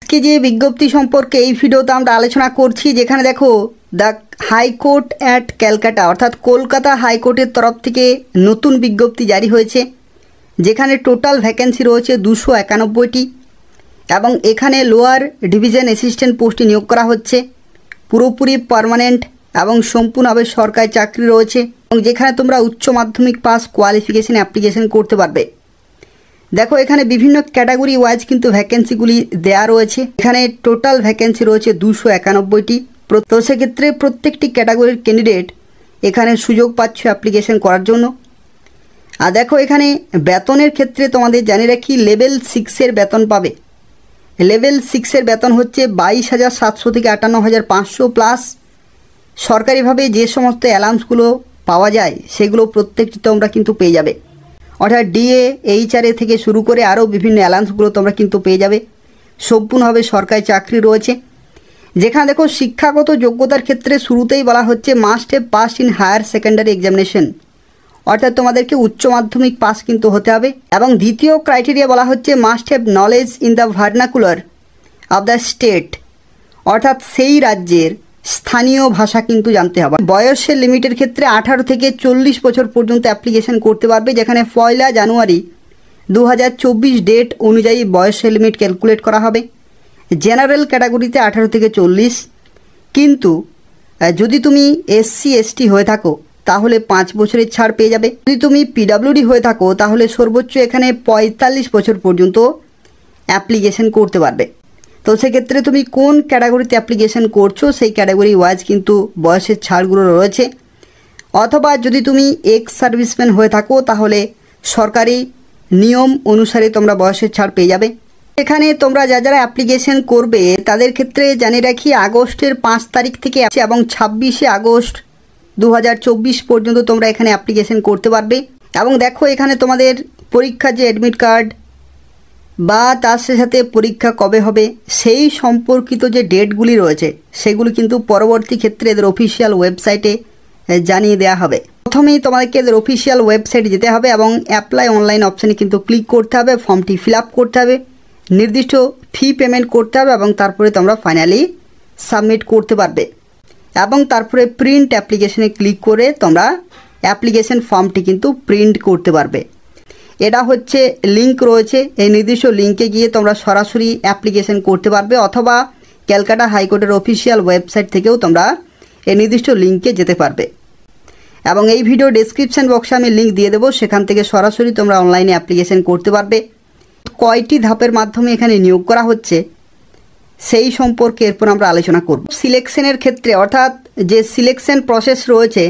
আজকে যে বিজ্ঞপ্তি সম্পর্কে এই ভিডিওতে আমরা আলোচনা করছি, যেখানে দেখো দ্য হাইকোর্ট অ্যাট ক্যালকাটা অর্থাৎ কলকাতা হাইকোর্টের তরফ থেকে নতুন বিজ্ঞপ্তি জারি হয়েছে, যেখানে টোটাল ভ্যাকেন্সি রয়েছে 291টি এবং এখানে লোয়ার ডিভিশন অ্যাসিস্ট্যান্ট পোস্টে নিয়োগ করা হচ্ছে। পুরোপুরি পার্মানেন্ট এবং সম্পূর্ণভাবে সরকারি চাকরি রয়েছে এবং যেখানে তোমরা উচ্চ মাধ্যমিক পাস কোয়ালিফিকেশন অ্যাপ্লিকেশন করতে পারবে। দেখো এখানে বিভিন্ন ক্যাটাগরি ওয়াইজ কিন্তু ভ্যাকেন্সিগুলি দেয়া রয়েছে। এখানে টোটাল ভ্যাকেন্সি রয়েছে 291টি। তো সেক্ষেত্রে প্রত্যেকটি ক্যাটাগরির ক্যান্ডিডেট এখানে সুযোগ পাচ্ছ অ্যাপ্লিকেশন করার জন্য। আর দেখো এখানে বেতনের ক্ষেত্রে তোমাদের জানিয়ে রাখি, লেভেল 6-এর বেতন পাবে। লেভেল 6-এর বেতন হচ্ছে 22,700 থেকে 58,500 প্লাস সরকারিভাবে যে সমস্ত অ্যালাউন্সগুলো পাওয়া যায় সেগুলো প্রত্যেকটি তোমরা কিন্তু পেয়ে যাবে। অর্থাৎ ডিএ, এইচআরএ থেকে শুরু করে আরও বিভিন্ন অ্যালাউন্সগুলো তোমরা কিন্তু পেয়ে যাবে। সম্পূর্ণভাবে সরকারি চাকরি রয়েছে। যেখানে দেখো শিক্ষাগত যোগ্যতার ক্ষেত্রে শুরুতেই বলা হচ্ছে must have pass in higher secondary examination, অর্থাৎ তোমাদেরকে উচ্চ মাধ্যমিক পাস কিন্তু হতে হবে। এবং দ্বিতীয় ক্রাইটেরিয়া বলা হচ্ছে must have knowledge in the vernacular of the state, অর্থাৎ সেই রাজ্যের স্থানীয় ভাষা কিন্তু জানতে হবে। বয়সের লিমিটের ক্ষেত্রে 18 থেকে 40 বছর পর্যন্ত অ্যাপ্লিকেশন করতে পারবে, যেখানে 1 জানুয়ারি 2024 ডেট অনুযায়ী বয়সের লিমিট ক্যালকুলেট করা হবে। জেনারেল ক্যাটাগরিতে 18 থেকে 40, কিন্তু যদি তুমি এসসি এসটি হয়ে থাকো তাহলে 5 বছরের ছাড় পেয়ে যাবে। যদি তুমি পিডাব্লিউডি হয়ে থাকো তাহলে সর্বোচ্চ এখানে 45 বছর পর্যন্ত অ্যাপ্লিকেশন করতে পারবে। তো সেক্ষেত্রে তুমি কোন ক্যাটাগরিতে অ্যাপ্লিকেশন করছো সেই ক্যাটাগরি ওয়াইজ কিন্তু বয়সের ছাড়গুলো রয়েছে। অথবা যদি তুমি এক্স সার্ভিসম্যান হয়ে থাকো তাহলে সরকারি নিয়ম অনুসারে তোমরা বয়সের ছাড় পেয়ে যাবে। এখানে তোমরা যারা অ্যাপ্লিকেশন করবে তাদের ক্ষেত্রে জানিয়ে রাখি, আগস্টের 5 তারিখ থেকে এবং 26 আগস্ট 2024 পর্যন্ত তোমরা এখানে অ্যাপ্লিকেশন করতে পারবে। এবং দেখো এখানে তোমাদের পরীক্ষার যে অ্যাডমিট কার্ড বা তার সাথে পরীক্ষা কবে হবে সেই সম্পর্কিত যে ডেটগুলি রয়েছে সেগুলি কিন্তু পরবর্তী ক্ষেত্রে এদের অফিসিয়াল ওয়েবসাইটে জানিয়ে দেওয়া হবে। প্রথমেই তোমাদেরকে এদের অফিসিয়াল ওয়েবসাইটে যেতে হবে এবং অ্যাপ্লাই অনলাইন অপশানে কিন্তু ক্লিক করতে হবে, ফর্মটি ফিল আপ করতে হবে, নির্দিষ্ট ফি পেমেন্ট করতে হবে এবং তারপরে তোমরা ফাইনালি সাবমিট করতে পারবে। এবং তারপরে প্রিন্ট অ্যাপ্লিকেশনে ক্লিক করে তোমরা অ্যাপ্লিকেশন ফর্মটি কিন্তু প্রিন্ট করতে পারবে। এটা হচ্ছে লিঙ্ক রয়েছে, এই নির্দিষ্ট লিঙ্কে গিয়ে তোমরা সরাসরি অ্যাপ্লিকেশন করতে পারবে, অথবা ক্যালকাটা হাইকোর্টের অফিসিয়াল ওয়েবসাইট থেকেও তোমরা এই নির্দিষ্ট লিঙ্কে যেতে পারবে। এবং এই ভিডিও ডেসক্রিপশন বক্সে আমি লিঙ্ক দিয়ে দেবো, সেখান থেকে সরাসরি তোমরা অনলাইনে অ্যাপ্লিকেশন করতে পারবে। কয়টি ধাপের মাধ্যমে এখানে নিয়োগ করা হচ্ছে সেই সম্পর্কে এরপর আমরা আলোচনা করব। সিলেকশনের ক্ষেত্রে অর্থাৎ যে সিলেকশন প্রসেস রয়েছে,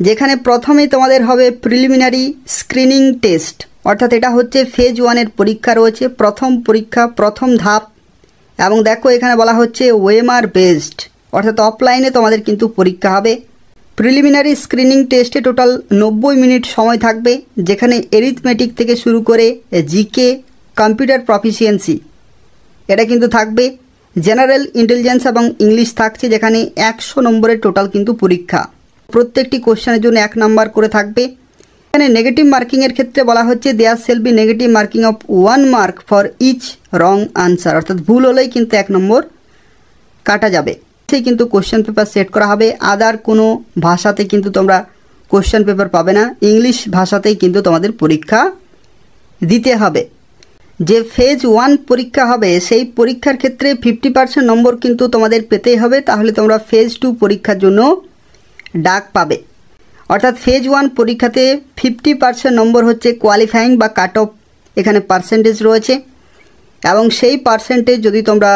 যেখানে প্রথমেই তোমাদের হবে প্রিলিমিনারি স্ক্রিনিং টেস্ট, অর্থাৎ এটা হচ্ছে ফেজ 1-এর পরীক্ষা রয়েছে, প্রথম পরীক্ষা, প্রথম ধাপ। এবং দেখো এখানে বলা হচ্ছে ওএমআর বেসড, অর্থাৎ অফলাইনে তোমাদের কিন্তু পরীক্ষা হবে। প্রিলিমিনারি স্ক্রিনিং টেস্টে টোটাল 90 মিনিট সময় থাকবে, যেখানে এরিথমেটিক থেকে শুরু করে জিকে, কম্পিউটার প্রফিসিয়েন্সি এটা কিন্তু থাকবে। জেনারেল ইন্টেলিজেন্স এবং ইংলিশ থাকছে, যেখানে 100 নম্বরের টোটাল কিন্তু পরীক্ষা। প্রত্যেকটি কোশ্চেনের জন্য 1 নাম্বার করে থাকবে। এখানে নেগেটিভ মার্কিংয়ের ক্ষেত্রে বলা হচ্ছে there shall be negative marking of 1 mark for each wrong answer, অর্থাৎ ভুল হলেই কিন্তু 1 নম্বর কাটা যাবে। সেই কিন্তু কোশ্চেন পেপার সেট করা হবে। আদার কোনো ভাষাতে কিন্তু তোমরা কোশ্চেন পেপার পাবে না, ইংলিশ ভাষাতেই কিন্তু তোমাদের পরীক্ষা দিতে হবে। যে ফেজ 1 পরীক্ষা হবে সেই পরীক্ষার ক্ষেত্রে 50% নম্বর কিন্তু তোমাদের পেতেই হবে, তাহলে তোমরা ফেজ 2 পরীক্ষার জন্য ডাক পাবে। অর্থাৎ ফেজ 1 পরীক্ষাতে 50% নম্বর হচ্ছে কোয়ালিফাইং বা কাট অফ এখানে পার্সেন্টেজ রয়েছে, এবং সেই পার্সেন্টেজ যদি তোমরা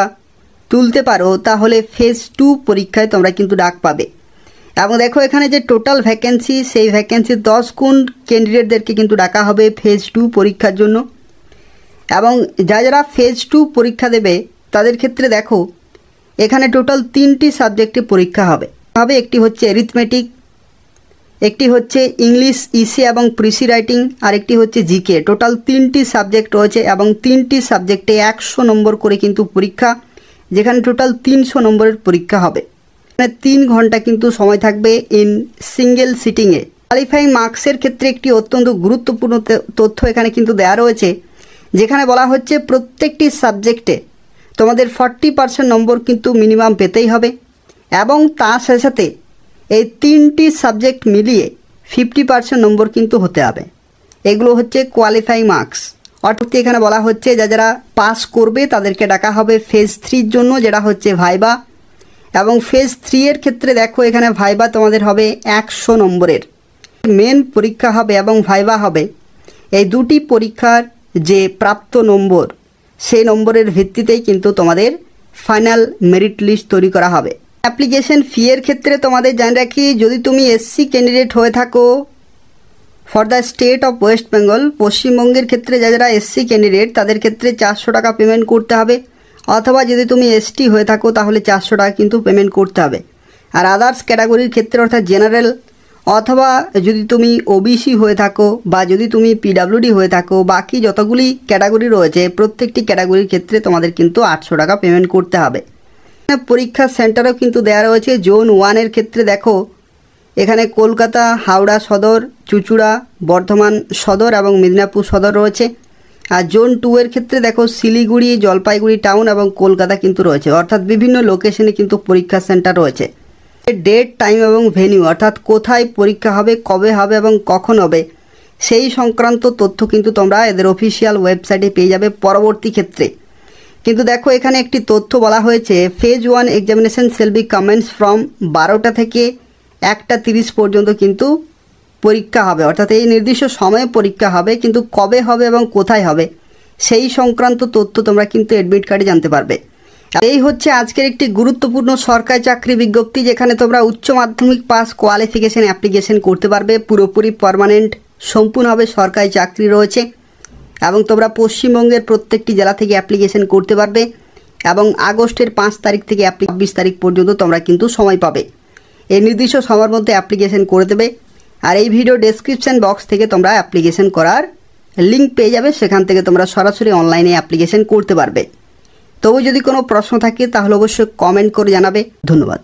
তুলতে পারো তাহলে ফেজ 2 পরীক্ষায় তোমরা কিন্তু ডাক পাবে। এবং দেখো এখানে যে টোটাল ভ্যাকেন্সি, সেই ভ্যাকেন্সি 10 গুণ ক্যান্ডিডেটদেরকে কিন্তু ডাকা হবে ফেজ 2 পরীক্ষার জন্য। এবং যারা ফেজ 2 পরীক্ষা দেবে তাদের ক্ষেত্রে দেখো এখানে টোটাল 3টি সাবজেক্টে পরীক্ষা হবে। একটি হচ্ছে অ্যারিথমেটিক, একটি হচ্ছে ইংলিশ ইসি এবং প্রিসি রাইটিং, আর একটি হচ্ছে জিকে। টোটাল 3টি সাবজেক্ট রয়েছে এবং 3টি সাবজেক্টে 100 নম্বর করে কিন্তু পরীক্ষা, যেখানে টোটাল 300 নম্বরের পরীক্ষা হবে। 3 ঘন্টা কিন্তু সময় থাকবে ইন সিঙ্গেল সিটিংয়ে। কোয়ালিফাইং মার্কসের ক্ষেত্রে একটি অত্যন্ত গুরুত্বপূর্ণ তথ্য এখানে কিন্তু দেওয়া রয়েছে, যেখানে বলা হচ্ছে প্রত্যেকটি সাবজেক্টে তোমাদের 40% নম্বর কিন্তু মিনিমাম পেতেই হবে এবং তার সাথে সাথে এই 3টি সাবজেক্ট মিলিয়ে 50% নম্বর কিন্তু হতে হবে। এগুলো হচ্ছে কোয়ালিফাইং মার্কস। অর্থাৎ এখানে বলা হচ্ছে যারা পাস করবে তাদেরকে ডাকা হবে ফেজ 3 জন্য, যেটা হচ্ছে ভাইবা। এবং ফেজ 3 এর ক্ষেত্রে দেখো এখানে ভাইবা তোমাদের হবে 100 নম্বরের। মেন পরীক্ষা হবে এবং ভাইবা হবে। এই দুটি পরীক্ষার যে প্রাপ্ত নম্বর সেই নম্বরের ভিত্তিতেই কিন্তু তোমাদের ফাইনাল মেরিট লিস্ট তৈরি করা হবে। অ্যাপ্লিকেশন ফি এর ক্ষেত্রে তোমাদের জানিয়ে রাখি, যদি তুমি এসসি ক্যান্ডিডেট হয়ে থাকো for the state of West Bengal, পশ্চিমবঙ্গের ক্ষেত্রে যারা এসসি ক্যান্ডিডেট তাদের ক্ষেত্রে 400 টাকা পেমেন্ট করতে হবে, অথবা যদি তুমি এসটি হয়ে থাকো তাহলে 400 টাকা কিন্তু পেমেন্ট করতে হবে। আর আদার্স ক্যাটাগরির ক্ষেত্রে অর্থাৎ জেনারেল অথবা যদি তুমি ওবিসি হয়ে থাকো বা যদি তুমি পিডাব্লিউডি হয়ে থাকো, বাকি যতগুলি ক্যাটাগরি রয়েছে প্রত্যেকটি ক্যাটাগরির ক্ষেত্রে তোমাদের কিন্তু 800 টাকা পেমেন্ট করতে হবে। পরীক্ষার সেন্টারও কিন্তু দেওয়া রয়েছে। জোন 1 এর ক্ষেত্রে দেখো এখানে কলকাতা, হাওড়া সদর, চুঁচুড়া, বর্ধমান সদর এবং মেদিনীপুর সদর রয়েছে। আর জোন 2 এর ক্ষেত্রে দেখো শিলিগুড়ি, জলপাইগুড়ি টাউন এবং কলকাতা কিন্তু রয়েছে। অর্থাৎ বিভিন্ন লোকেশনে কিন্তু পরীক্ষা সেন্টার রয়েছে। ডেট, টাইম এবং ভেন্যু অর্থাৎ কোথায় পরীক্ষা হবে, কবে হবে এবং কখন হবে সেই সংক্রান্ত তথ্য কিন্তু তোমরা এদের অফিসিয়াল ওয়েবসাইটে পেয়ে যাবে পরবর্তী ক্ষেত্রে। কিন্তু দেখো এখানে একটি তথ্য বলা হয়েছে, phase 1 examination shall be commence from 12টা থেকে 1:30 পর্যন্ত কিন্তু পরীক্ষা হবে। অর্থাৎ এই নির্দিষ্ট সময়ে পরীক্ষা হবে, কিন্তু কবে হবে এবং কোথায় হবে সেই সংক্রান্ত তথ্য তোমরা কিন্তু অ্যাডমিট কার্ডে জানতে পারবে। এই হচ্ছে আজকের একটি গুরুত্বপূর্ণ সরকারি চাকরি বিজ্ঞপ্তি, যেখানে তোমরা উচ্চ মাধ্যমিক পাস কোয়ালিফিকেশন অ্যাপ্লিকেশন করতে পারবে। পুরোপুরি পার্মানেন্ট সম্পূর্ণভাবে সরকারি চাকরি রয়েছে এবং তোমরা পশ্চিমবঙ্গের প্রত্যেকটি জেলা থেকে অ্যাপ্লিকেশন করতে পারবে এবং আগস্টের 5 তারিখ থেকে 26 তারিখ পর্যন্ত তোমরা কিন্তু সময় পাবে। এই নির্দিষ্ট সময়ের মধ্যে অ্যাপ্লিকেশন করে দেবে। আর এই ভিডিও ডেসক্রিপশন বক্স থেকে তোমরা অ্যাপ্লিকেশন করার লিঙ্ক পেয়ে যাবে, সেখান থেকে তোমরা সরাসরি অনলাইনে অ্যাপ্লিকেশন করতে পারবে। তবু যদি কোনো প্রশ্ন থাকে তাহলে অবশ্যই কমেন্ট করে জানাবে। ধন্যবাদ।